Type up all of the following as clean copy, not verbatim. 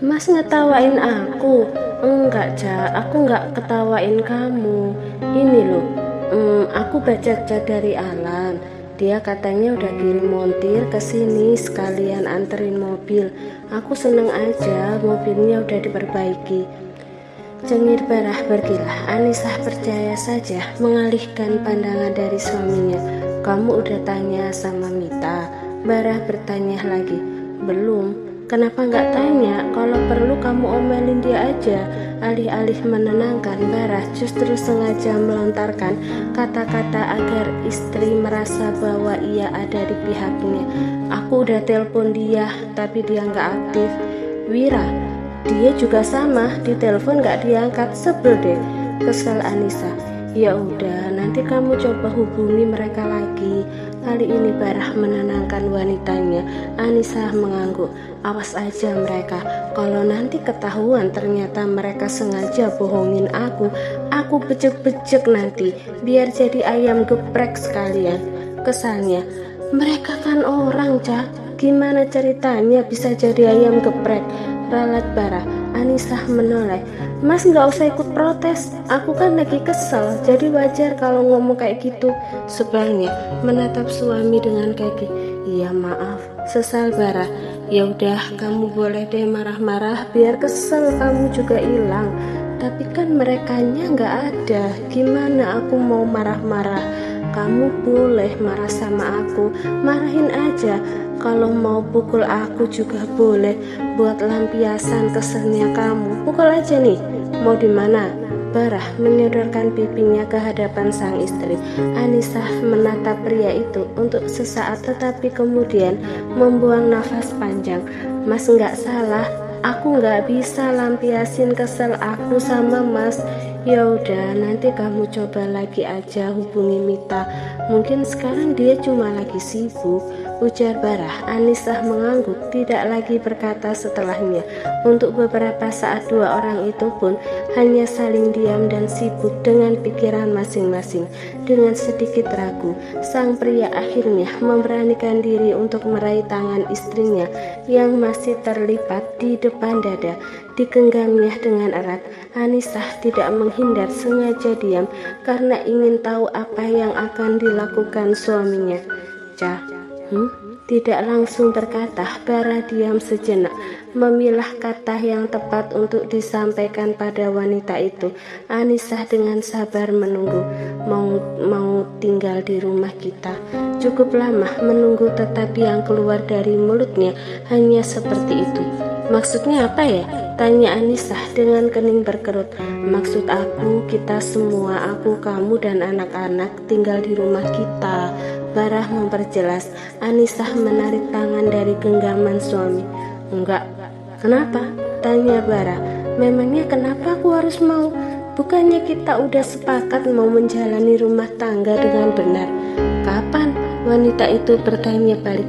Mas ngetawain aku? Enggak, Ca, aku nggak ketawain kamu. Ini loh, aku baca chat dari Alan. Dia katanya udah kirim montir ke sini sekalian anterin mobil. Aku seneng aja mobilnya udah diperbaiki. Cengir Barah berkilah. Anissa percaya saja mengalihkan pandangan dari suaminya. Kamu udah tanya sama Mita? Barah bertanya lagi. Belum. Kenapa nggak tanya? Kalau perlu kamu omelin dia aja. Alih-alih menenangkan, Barah justru sengaja melontarkan kata-kata agar istri merasa bahwa ia ada di pihaknya. Aku udah telepon dia, tapi dia nggak aktif. Wira, dia juga sama, ditelepon nggak diangkat. Sebel deh, kesal Anissa. Ya udah, nanti kamu coba hubungi mereka lagi. Kali ini Barah menenangkan wanitanya. Anissa mengangguk. Awas aja mereka, kalau nanti ketahuan ternyata mereka sengaja bohongin aku becek-becek nanti, biar jadi ayam geprek sekalian. Kesannya, mereka kan orang, Cak. Gimana ceritanya bisa jadi ayam geprek? Ralat Barah. Anissa menoleh. Mas nggak usah ikut protes, aku kan lagi kesel, jadi wajar kalau ngomong kayak gitu. Sebalnya menatap suami dengan kaki. Iya maaf, sesal Barah. Ya udah, kamu boleh deh marah-marah, biar kesel kamu juga hilang. Tapi kan merekanya nggak ada, gimana aku mau marah-marah? Kamu boleh marah sama aku, marahin aja. Kalau mau pukul aku juga boleh, buat lampiasan keselnya kamu. Pukul aja nih. Mau di mana? Barah menyodorkan pipinya ke hadapan sang istri. Anissa menatap pria itu untuk sesaat, tetapi kemudian membuang nafas panjang. Mas nggak salah, aku nggak bisa lampiasin kesel aku sama Mas. Ya udah, nanti kamu coba lagi aja hubungi Mita. Mungkin sekarang dia cuma lagi sibuk, ujar Barah. Anissa mengangguk, tidak lagi berkata setelahnya. Untuk beberapa saat dua orang itu pun hanya saling diam dan sibuk dengan pikiran masing-masing. Dengan sedikit ragu, sang pria akhirnya memberanikan diri untuk meraih tangan istrinya yang masih terlipat di depan dada. Digenggamnya dengan erat. Anissa tidak menghindar, sengaja diam karena ingin tahu apa yang akan dilakukan suaminya. Cah, tidak langsung berkata. Barah diam sejenak, memilah kata yang tepat untuk disampaikan pada wanita itu. Anissa dengan sabar menunggu. Mau tinggal di rumah kita. Cukup lama menunggu, tetapi yang keluar dari mulutnya hanya seperti itu. Maksudnya apa ya? Tanya Anissa dengan kening berkerut. Maksud aku, kita semua, aku, kamu, dan anak-anak tinggal di rumah kita. Barah memperjelas. Anissa menarik tangan dari genggaman suami. Enggak. Kenapa? Tanya Barah. Memangnya kenapa aku harus mau? Bukannya kita udah sepakat mau menjalani rumah tangga dengan benar? Kapan? Wanita itu bertanya balik.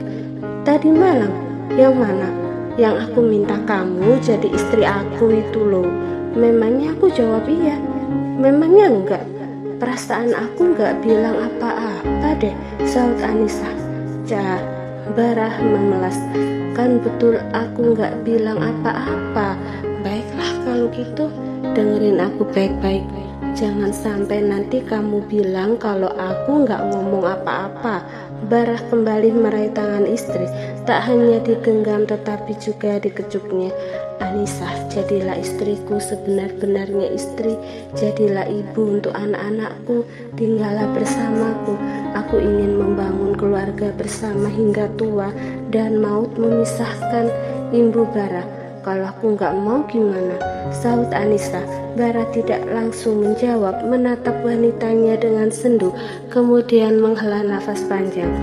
Tadi malam. Yang mana? Yang aku minta kamu jadi istri aku itu loh. Memangnya aku jawab iya? Memangnya enggak? Perasaan aku enggak bilang apa-apa deh, saut Anissa. Cah, Barah memelas. Kan betul aku enggak bilang apa-apa. Baiklah kalau gitu, dengerin aku baik-baik. Jangan sampai nanti kamu bilang kalau aku nggak ngomong apa-apa. Barah kembali meraih tangan istri, tak hanya digenggam tetapi juga dikecupnya. Anissa, jadilah istriku sebenar-benarnya istri, jadilah ibu untuk anak-anakku, tinggallah bersamaku. Aku ingin membangun keluarga bersama hingga tua dan maut memisahkan. Imbu Barah. Kalau aku nggak mau gimana? Saut Anissa. Barah tidak langsung menjawab, menatap wanitanya dengan sendu, kemudian menghela nafas panjang.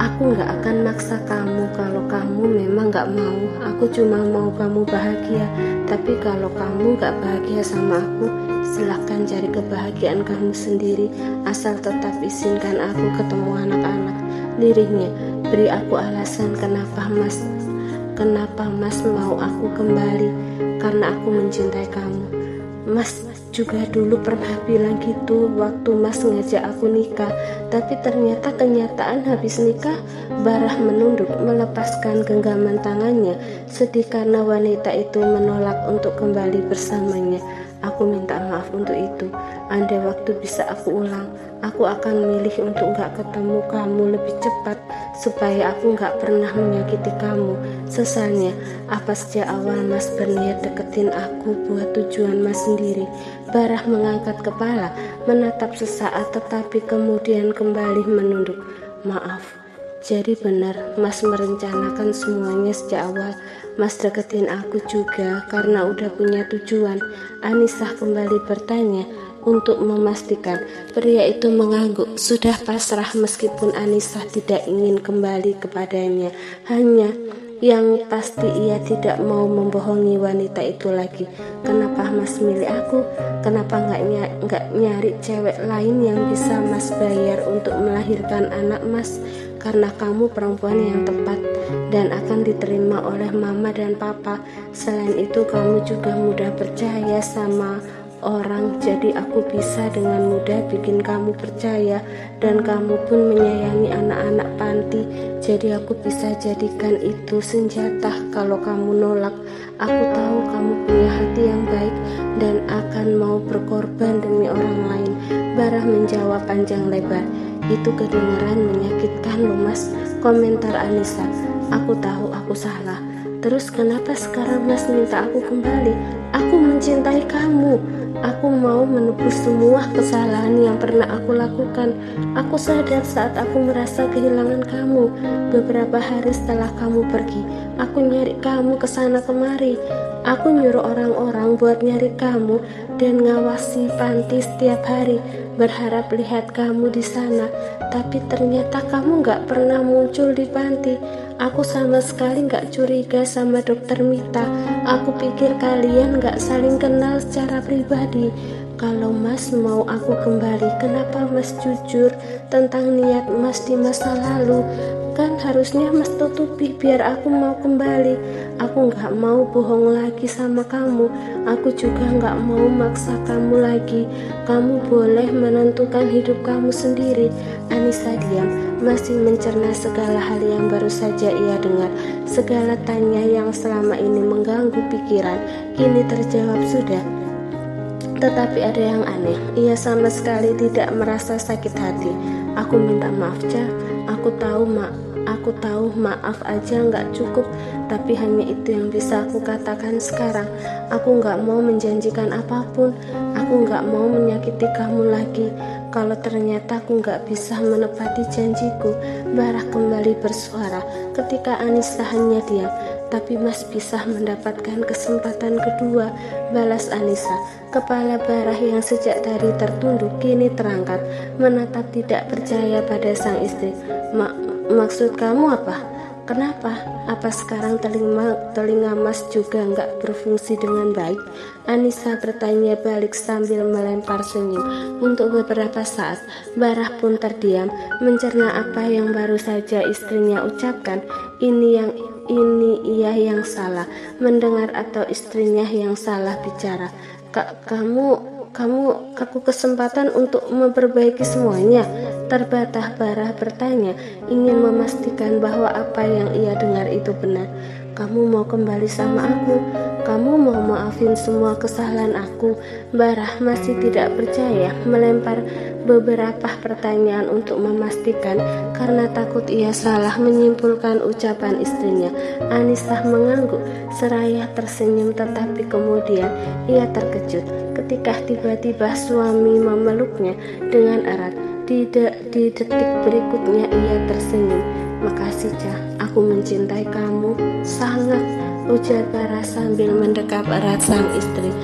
Aku nggak akan maksa kamu kalau kamu memang nggak mau. Aku cuma mau kamu bahagia. Tapi kalau kamu nggak bahagia sama aku, silahkan cari kebahagiaan kamu sendiri, asal tetap izinkan aku ketemu anak-anak. Lirihnya, beri aku alasan kenapa Mas mau aku kembali. Karena aku mencintai kamu. Mas juga dulu pernah bilang gitu waktu Mas ngajak aku nikah. Tapi ternyata kenyataan habis nikah, Barah menunduk melepaskan genggaman tangannya, sedih karena wanita itu menolak untuk kembali bersamanya. Aku minta maaf untuk itu. Andai waktu bisa aku ulang, aku akan milih untuk gak ketemu kamu lebih cepat, supaya aku gak pernah menyakiti kamu. Sesalnya, apa sejak awal Mas berniat deketin aku buat tujuan Mas sendiri? Barah mengangkat kepala, menatap sesaat, tetapi kemudian kembali menunduk. Maaf. Jadi benar, Mas merencanakan semuanya sejak awal. Mas deketin aku juga karena udah punya tujuan. Anissa kembali bertanya untuk memastikan. Pria itu mengangguk, sudah pasrah meskipun Anissa tidak ingin kembali kepadanya. Hanya yang pasti ia tidak mau membohongi wanita itu lagi. Kenapa Mas milih aku? Kenapa nggak nyari cewek lain yang bisa Mas bayar untuk melahirkan anak Mas? Karena kamu perempuan yang tepat dan akan diterima oleh mama dan papa. Selain itu kamu juga mudah percaya sama orang, jadi aku bisa dengan mudah bikin kamu percaya, dan kamu pun menyayangi anak-anak panti, jadi aku bisa jadikan itu senjata kalau kamu nolak. Aku tahu kamu punya hati yang baik dan akan mau berkorban demi orang lain. Barah menjawab panjang lebar. Itu kedengaran menyakitkan loh Mas, komentar Anissa. Aku tahu aku salah. Terus kenapa sekarang Mas minta aku kembali? Aku mencintai kamu. Aku mau menebus semua kesalahan yang pernah aku lakukan. Aku sadar saat aku merasa kehilangan kamu. Beberapa hari setelah kamu pergi, aku nyari kamu kesana kemari. Aku nyuruh orang-orang buat nyari kamu dan ngawasi panti setiap hari, berharap lihat kamu di sana. Tapi ternyata kamu gak pernah muncul di panti. Aku sama sekali gak curiga sama dokter Mita. Aku pikir kalian gak saling kenal secara pribadi. Kalau Mas mau aku kembali, kenapa Mas jujur tentang niat Mas di masa lalu? Kan harusnya Mas tutupi biar aku mau kembali. Aku gak mau bohong lagi sama kamu. Aku juga gak mau maksa kamu lagi. Kamu boleh menentukan hidup kamu sendiri. Anissa diam, masih mencerna segala hal yang baru saja ia dengar. Segala tanya yang selama ini mengganggu pikiran kini terjawab sudah. Tetapi ada yang aneh, ia sama sekali tidak merasa sakit hati. Aku minta maaf, Ca. Aku tahu maaf aja nggak cukup, tapi hanya itu yang bisa aku katakan sekarang. Aku nggak mau menjanjikan apapun. Aku nggak mau menyakiti kamu lagi. Kalau ternyata aku nggak bisa menepati janjiku, Barah kembali bersuara ketika Anissa hanya diam. Tapi Mas bisa mendapatkan kesempatan kedua, balas Anissa. Kepala Barah yang sejak tadi tertunduk kini terangkat, menatap tidak percaya pada sang istri. Maksud kamu apa? Kenapa? Apa sekarang telinga Mas juga nggak berfungsi dengan baik? Anissa bertanya balik sambil melempar senyum. Untuk beberapa saat, Barah pun terdiam, mencerna apa yang baru saja istrinya ucapkan. Ini ia yang salah mendengar atau istrinya yang salah bicara? Aku kesempatan untuk memperbaiki semuanya. Terbatah Barah bertanya, ingin memastikan bahwa apa yang ia dengar itu benar. Kamu mau kembali sama aku? Kamu mau maafin semua kesalahan aku? Barah masih tidak percaya, melempar beberapa pertanyaan untuk memastikan karena takut ia salah menyimpulkan ucapan istrinya. Anissa mengangguk seraya tersenyum, tetapi kemudian ia terkejut ketika tiba-tiba suami memeluknya dengan erat. Di detik berikutnya ia tersenyum. Makasih, Ca, aku mencintai kamu sangat, ujar Barah sambil mendekap erat sang istri.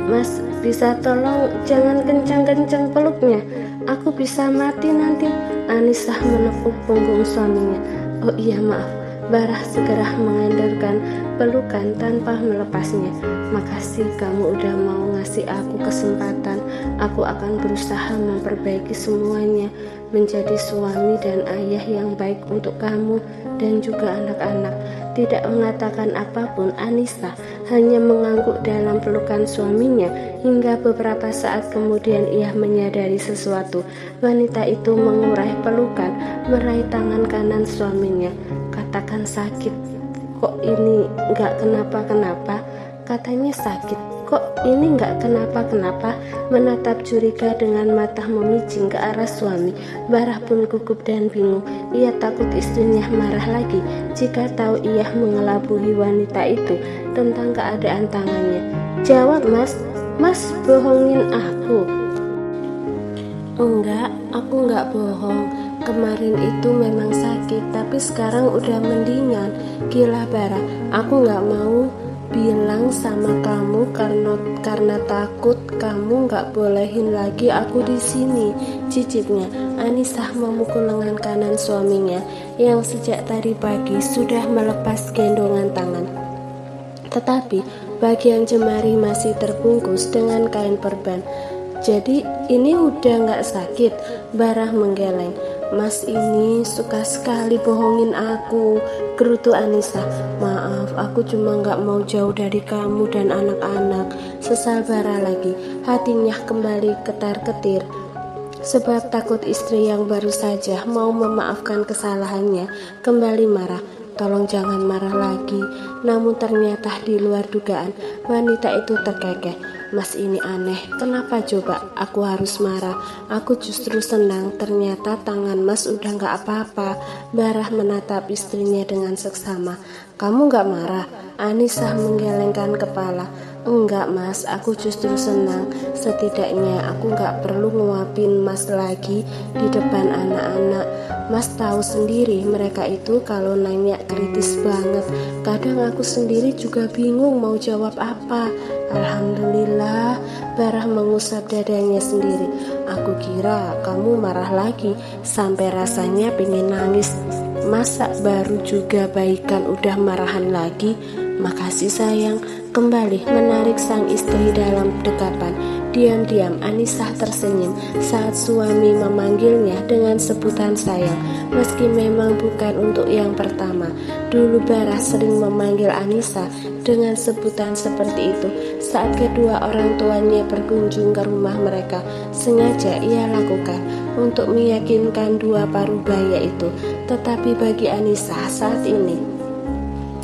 Mas, bisa tolong jangan kencang-kencang peluknya, aku bisa mati nanti. Anissa menepuk punggung suaminya. Oh iya, maaf. Barah segera mengendurkan pelukan tanpa melepasnya. Makasih kamu udah mau ngasih aku kesempatan. Aku akan berusaha memperbaiki semuanya, menjadi suami dan ayah yang baik untuk kamu dan juga anak-anak. Tidak mengatakan apapun, Anissa hanya mengangguk dalam pelukan suaminya, hingga beberapa saat kemudian ia menyadari sesuatu. Wanita itu mengurai pelukan, meraih tangan kanan suaminya. Katakan sakit, kok ini nggak kenapa-kenapa? Katanya sakit, kok ini nggak kenapa-kenapa? Menatap curiga dengan mata memicing ke arah suami. Barah pun gugup dan bingung. Ia takut istrinya marah lagi jika tahu ia mengelabui wanita itu tentang keadaan tangannya. Jawab, Mas. Mas bohongin aku. Enggak, aku nggak bohong. Kemarin itu memang sakit, tapi sekarang udah mendingan. Gila Bara, aku nggak mau bilang sama kamu karena takut kamu nggak bolehin lagi aku di sini. Cicitnya. Anisah memukul lengan kanan suaminya yang sejak tadi pagi sudah melepas gendongan tangan. Tetapi bagian jemari masih terbungkus dengan kain perban. Jadi ini udah nggak sakit? Barah menggeleng. Mas ini suka sekali bohongin aku, gerutu Anissa. Maaf, aku cuma nggak mau jauh dari kamu dan anak-anak. Sesal Bara lagi, hatinya kembali ketar-ketir. Sebab takut istri yang baru saja mau memaafkan kesalahannya kembali marah. Tolong jangan marah lagi. Namun ternyata di luar dugaan, wanita itu terkekeh. Mas ini aneh, kenapa coba aku harus marah? Aku justru senang, ternyata tangan Mas udah gak apa-apa. Barah menatap istrinya dengan seksama. Kamu gak marah? Anisah menggelengkan kepala. Enggak Mas, aku justru senang. Setidaknya aku gak perlu nguapin Mas lagi di depan anak-anak. Mas tahu sendiri mereka itu kalau nanya kritis banget. Kadang aku sendiri juga bingung mau jawab apa. Alhamdulillah, Barah mengusap dadanya sendiri. Aku kira kamu marah lagi sampai rasanya pengen nangis. Masa baru juga baikan udah marahan lagi? Makasih sayang. Kembali menarik sang istri dalam dekapan. Diam-diam Anisah tersenyum saat suami memanggilnya dengan sebutan sayang. Meski memang bukan untuk yang pertama. Dulu Barah sering memanggil Anisah dengan sebutan seperti itu saat kedua orang tuanya berkunjung ke rumah mereka. Sengaja ia lakukan untuk meyakinkan dua parubaya itu. Tetapi bagi Anisah saat ini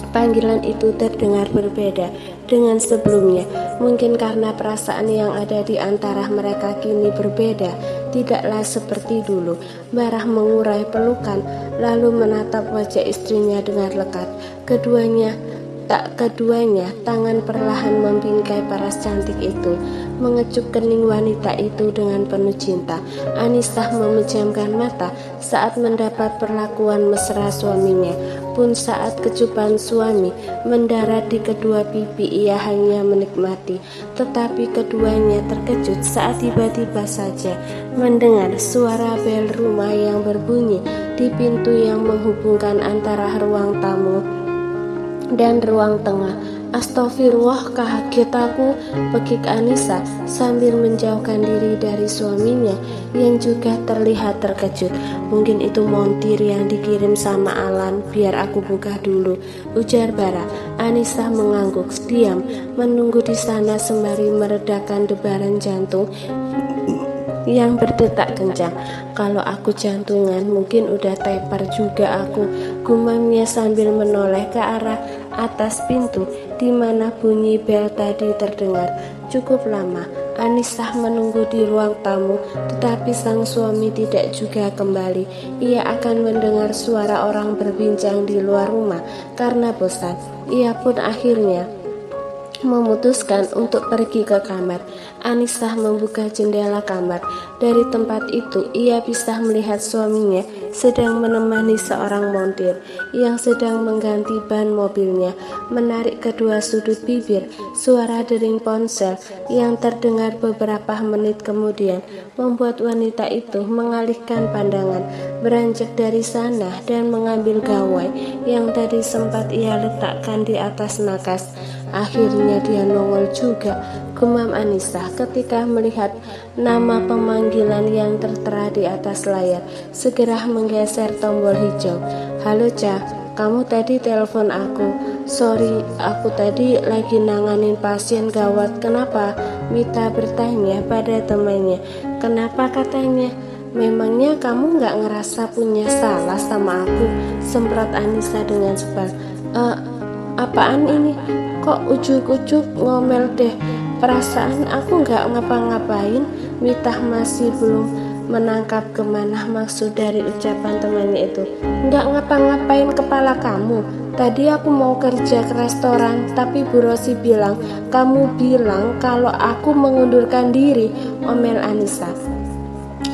panggilan itu terdengar berbeda dengan sebelumnya. Mungkin karena perasaan yang ada di antara mereka kini berbeda, tidaklah seperti dulu. Barah mengurai pelukan, lalu menatap wajah istrinya dengan lekat. Keduanya tangan perlahan membingkai paras cantik itu, mengecup kening wanita itu dengan penuh cinta. Anisah memejamkan mata saat mendapat perlakuan mesra suaminya. Pun saat kecupan suami mendarat di kedua pipi, ia hanya menikmati. Tetapi keduanya terkejut saat tiba-tiba saja mendengar suara bel rumah yang berbunyi di pintu yang menghubungkan antara ruang tamu dan ruang tengah. Astagfirullah, kaget aku, pekik Anissa sambil menjauhkan diri dari suaminya yang juga terlihat terkejut. Mungkin itu montir yang dikirim sama Alan, biar aku buka dulu, ujar Bara. Anissa mengangguk, diam, menunggu di sana sembari meredakan debaran jantung yang berdetak kencang. Kalau aku jantungan mungkin udah tepar juga aku, gumamnya sambil menoleh ke arah atas pintu di mana bunyi bel tadi terdengar. Cukup lama Anisah menunggu di ruang tamu, tetapi sang suami tidak juga kembali. Ia akan mendengar suara orang berbincang di luar rumah. Karena bosan, ia pun akhirnya memutuskan untuk pergi ke kamar. Anisah membuka jendela kamar. Dari tempat itu ia bisa melihat suaminya sedang menemani seorang montir yang sedang mengganti ban mobilnya. Menarik kedua sudut bibir, suara dering ponsel yang terdengar beberapa menit kemudian membuat wanita itu mengalihkan pandangan, beranjak dari sana dan mengambil gawai yang tadi sempat ia letakkan di atas nakas. Akhirnya dia nongol juga, gumam Anisah ketika melihat nama pemanggilan yang tertera di atas layar. Segera menggeser tombol hijau. Halo Ca, kamu tadi telepon aku. Sorry, aku tadi lagi nanganin pasien gawat. Kenapa? Mita bertanya pada temannya. Kenapa katanya? Memangnya kamu gak ngerasa punya salah sama aku? Semprot Anissa dengan sebal. Apaan ini? Kok ujuk-ujuk ngomel deh? Perasaan aku gak ngapa-ngapain. Mita masih belum menangkap kemana maksud dari ucapan temannya itu. Gak ngapa-ngapain kepala kamu. Tadi aku mau kerja ke restoran, tapi Bu Rosi bilang, kamu bilang kalau aku mengundurkan diri, omel Anissa.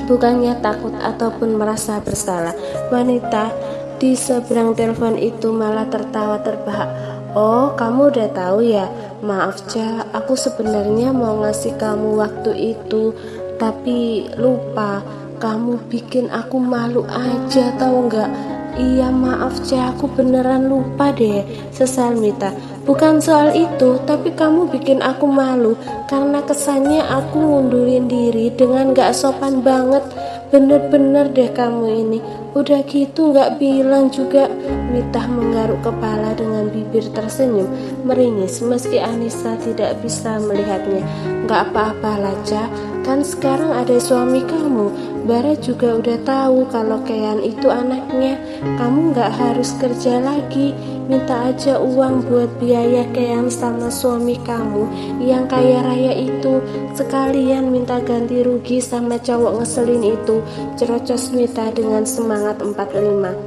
Bukannya takut ataupun merasa bersalah, wanita di seberang telepon itu malah tertawa terbahak. Oh, kamu udah tahu ya? Maaf Ca, aku sebenarnya mau ngasih kamu waktu itu, tapi lupa. Kamu bikin aku malu aja, tahu nggak? Iya maaf Ca, aku beneran lupa deh, sesal Mita. Bukan soal itu, tapi kamu bikin aku malu karena kesannya aku ngundurin diri dengan gak sopan banget. Bener-bener deh kamu ini. Udah gitu gak bilang juga. Mita menggaruk kepala dengan bibir tersenyum meringis meski Anissa tidak bisa melihatnya. Gak apa-apa Laca, kan sekarang ada suami kamu. Bara juga udah tahu kalau Kean itu anaknya. Kamu gak harus kerja lagi. Minta aja uang buat biaya Kean sama suami kamu yang kaya raya itu. Sekalian minta ganti rugi sama cowok ngeselin itu, cerocos Mita dengan semangat 45.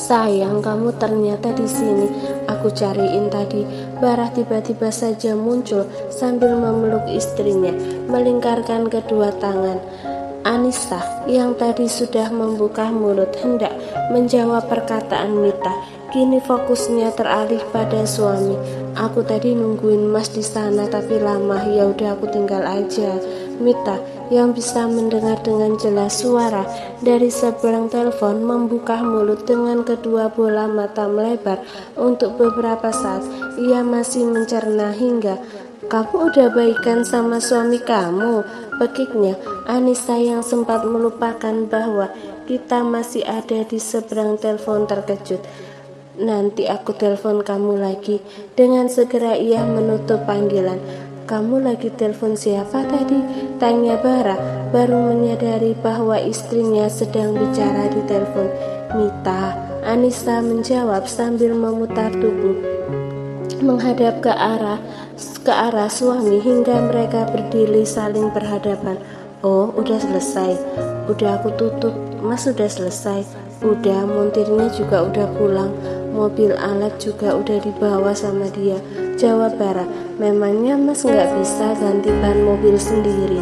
Sayang, kamu ternyata di sini. Aku cariin tadi. Barah tiba-tiba saja muncul sambil memeluk istrinya, melingkarkan kedua tangan. Anissa yang tadi sudah membuka mulut hendak menjawab perkataan Mita, kini fokusnya teralih pada suami. Aku tadi nungguin Mas di sana tapi lama, ya udah aku tinggal aja. Mita yang bisa mendengar dengan jelas suara dari seberang telepon membuka mulut dengan kedua bola mata melebar. Untuk beberapa saat ia masih mencerna hingga, kamu udah baikan sama suami kamu? Bekiknya Anissa yang sempat melupakan bahwa kita masih ada di seberang telepon terkejut. Nanti aku telepon kamu lagi. Dengan segera ia menutup panggilan. Kamu lagi telepon siapa tadi? Tanya Bara, baru menyadari bahwa istrinya sedang bicara di telepon. Mita, Anissa menjawab sambil memutar tubuh menghadap ke arah suami hingga mereka berdiri saling berhadapan. Oh, udah selesai. Udah aku tutup. Mas udah selesai. Udah, montirnya juga udah pulang. Mobil alat juga udah dibawa sama dia, jawab Bara. Memangnya Mas nggak bisa ganti ban mobil sendiri?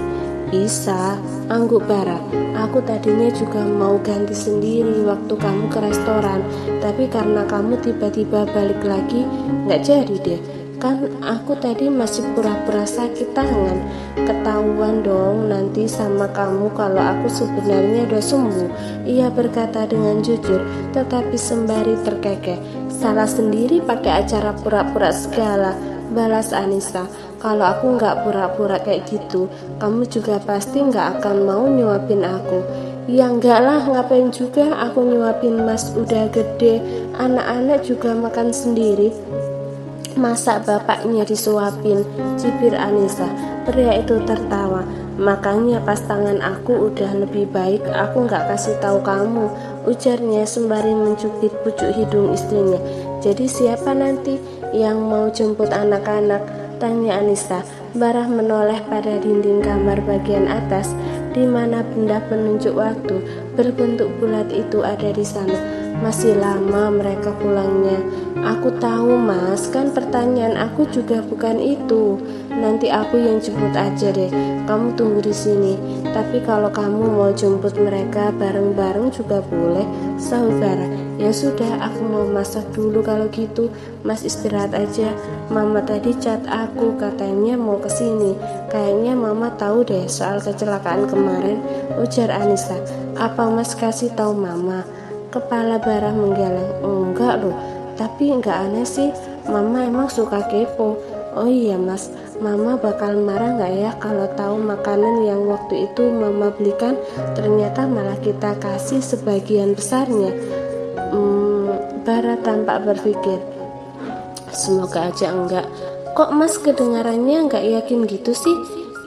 Bisa, angguk Bara. Aku tadinya juga mau ganti sendiri waktu kamu ke restoran, tapi karena kamu tiba-tiba balik lagi, nggak jadi deh. Kan aku tadi masih pura-pura sakit tangan. Ketahuan dong nanti sama kamu kalau aku sebenarnya udah sembuh, ia berkata dengan jujur, tetapi sembari terkekeh. Salah sendiri pakai acara pura-pura segala, balas Anissa. Kalau aku nggak pura-pura kayak gitu, kamu juga pasti nggak akan mau nyuapin aku. Ya enggak lah, ngapain juga aku nyuapin Mas, udah gede, anak-anak juga makan sendiri. Masa bapaknya disuapin, cibir Anissa. Pria itu tertawa. Makanya pas tangan aku udah lebih baik, aku nggak kasih tahu kamu, ujarnya sembari mencubit pucuk hidung istrinya. Jadi siapa nanti yang mau jemput anak-anak? Tanya Anissa. Barah menoleh pada dinding kamar bagian atas, di mana benda penunjuk waktu berbentuk bulat itu ada di sana. Masih lama mereka pulangnya. Aku tahu Mas, kan pertanyaan aku juga bukan itu. Nanti aku yang jemput aja deh. Kamu tunggu di sini. Tapi kalau kamu mau jemput mereka bareng-bareng juga boleh, sahut Bara. Ya sudah, aku mau masak dulu kalau gitu. Mas istirahat aja. Mama tadi chat aku katanya mau kesini. Kayaknya Mama tahu deh soal kecelakaan kemarin, ujar Anissa. Apa Mas kasih tahu Mama? Kepala Bara menggeleng. Enggak loh, tapi enggak aneh sih. Mama emang suka kepo. Oh iya Mas, Mama bakal marah nggak ya kalau tahu makanan yang waktu itu Mama belikan ternyata malah kita kasih sebagian besarnya? Bara tampak berpikir, semoga aja enggak. Kok Mas kedengarannya enggak yakin gitu sih?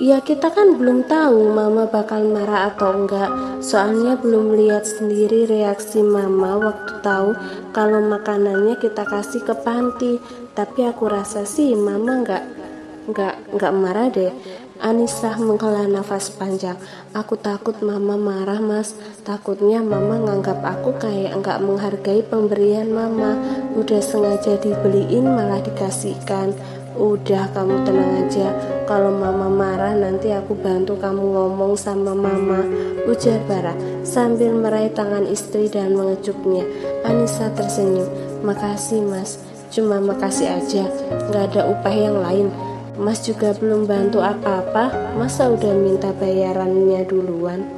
Ya kita kan belum tahu mama bakal marah atau enggak. Soalnya belum lihat sendiri reaksi mama waktu tahu kalau makanannya kita kasih ke panti. Tapi aku rasa sih mama enggak marah deh. Anissa menghela nafas panjang. Aku takut mama marah, Mas. Takutnya mama nganggap aku kayak enggak menghargai pemberian mama. Udah sengaja dibeliin malah dikasihkan. Udah, kamu tenang aja. Kalau mama marah nanti aku bantu kamu ngomong sama mama, ujar Bara sambil meraih tangan istri dan mengecupnya. Anissa tersenyum. Makasih Mas, cuma makasih aja, gak ada upah yang lain. Mas juga belum bantu apa-apa, masa udah minta bayarannya duluan?